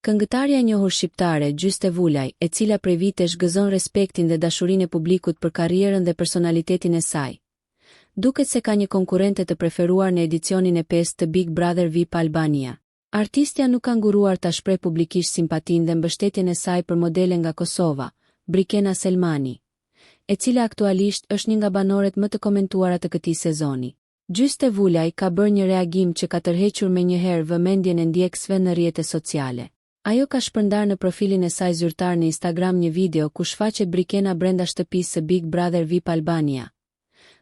Këngëtarja e njohur shqiptare Gjystë e Vulaj, e cila prej vitesh gëzon respektin dhe dashurinë e publikut për karrierën dhe personalitetin e saj, duket se ka një konkurrente të preferuar në edicionin e 5 të Big Brother VIP Albania. Artistja nuk ka nguruar ta shpreh publikisht simpatinë dhe mbështetjen e saj për modele nga Kosova, Brikena Selmani, e cila aktualisht është një nga banorët më të komentuara të këtij sezoni. Gjystë e Vulaj ka bërë një reagim që ka tërhequr menjëherë vëmendjen e ndjekësve në rrjetet sociale. Ajo ka shpërndar në profilin e saj zyrtar në Instagram një video ku shfaqet Brikena brenda shtëpisë së Big Brother VIP Albania,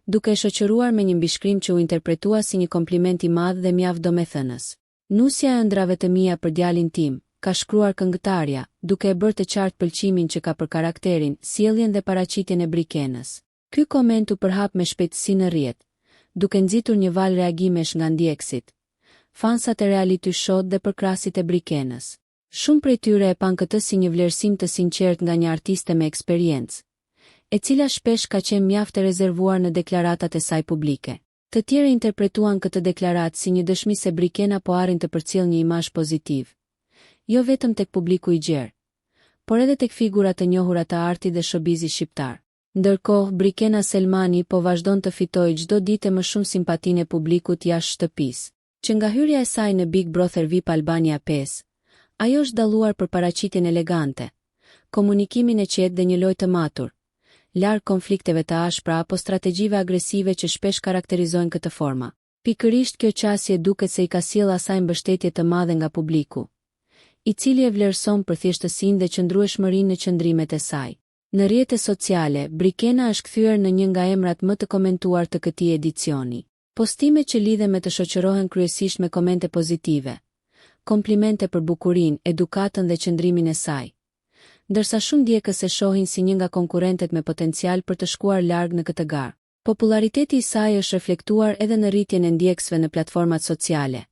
duke e shoqëruar me një mbishkrim që u interpretua si një kompliment i madh dhe mjaft domethënës. Nusja e ëndrave të mia për djalin tim, ka shkruar këngëtarja, duke e bërë të qartë pëlqimin që ka për karakterin, sjelljen dhe paraqitjen e Brikenës. Ky koment u përhap me shpejtësi në rrjet, duke nxitur një val reagimesh nga ndjekësit, fansat e reality show dhe përkrasit e Brikenës. Shumë prej tyre e pan këtë si një vlerësim të sinqert nga një artiste me eksperiencë, e cila shpesh ka qenë mjaft e rezervuar në deklaratat e saj publike. Të tjerë interpretuan këtë deklaratë si një dëshmi se Brikena po arrin të përcjellë një imazh pozitiv, jo vetëm tek publiku i gjerë, por edhe tek figurat e njohura të artit dhe showbizit shqiptar. Ndërkohë, Brikena Selmani po vazhdon të fitojë çdo ditë më shumë simpatinë e publikut jashtë shtëpisë, që nga hyrja e saj në Big Brother VIP Albania 5, ajo është dalluar për paraqitjen elegante, komunikimin e qetë dhe një lojë të matur, larg konflikteve të ashpra apo strategjive agresive që shpesh karakterizojnë këtë forma. Pikërisht kjo qasje duket se i ka sjellë asaj mbështetje të madhe nga publiku, i cili e vlerëson për thjeshtësinë dhe qëndrueshmërinë në qëndrimet e saj. Në rrjetet sociale, Brikena është kthyer në një nga emrat më të komentuar të këtij edicioni. Postime që lidhen me të shoqërohen kryesisht me komente pozitive, komplimente për bukurinë, edukatën dhe qëndrimin e saj, ndërsa shumë ndjekës e shohin si një nga konkurrentet me potencial për të shkuar larg në këtë garë. Populariteti i saj është reflektuar edhe në rritjen e ndjekësve në platformat sociale,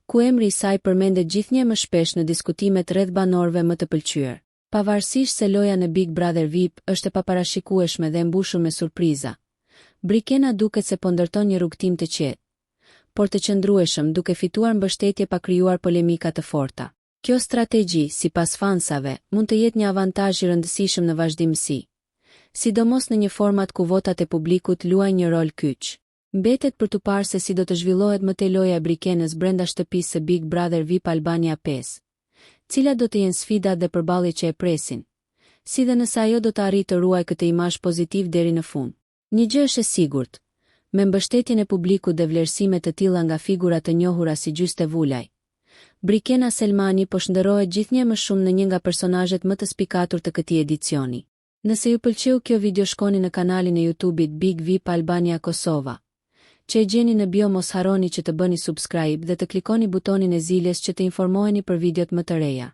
ku emri i saj përmendet gjithnjë më shpesh në diskutimet rreth banorëve më të pëlqyer. Pavarësisht se loja në Big Brother VIP është e paparashikueshme dhe mbushur me surpriza, Brikena duket se po ndërton një rrugtim të qetë, por të qëndrueshëm, duke fituar mbështetje pa krijuar polemika të forta. Kjo strategji, sipas fansave, mund të jetë një avantazh i rëndësishëm në vazhdimsi, sidomos në një format ku votat e publikut luajnë një rol kyç. Mbetet për të parë se si do të zhvillohet më tej loja e Brikenës brenda shtëpisë së Big Brother VIP Albania 5, cilat do të jenë sfidat dhe përballjet që e presin, si dhe nëse ajo do të arrijë të ruajë këtë imazh pozitiv deri në fund. Një gjë është e sigurt, me mbështetjen e publikut dhe vlerësime të tilla nga figura të njohura si Gjystë e Vulaj, Brikena Selmani po shndërrohet gjithnjë më shumë në një nga personazhet më të spikatur të këtij edicioni. Nëse ju pëlqeu kjo video, shkoni në kanalin e YouTube-it Big VIP Albania Kosova, që e gjeni në bio. Mos harroni që të bëni subscribe dhe të klikoni butonin e zilës që të informoheni për videot më të reja.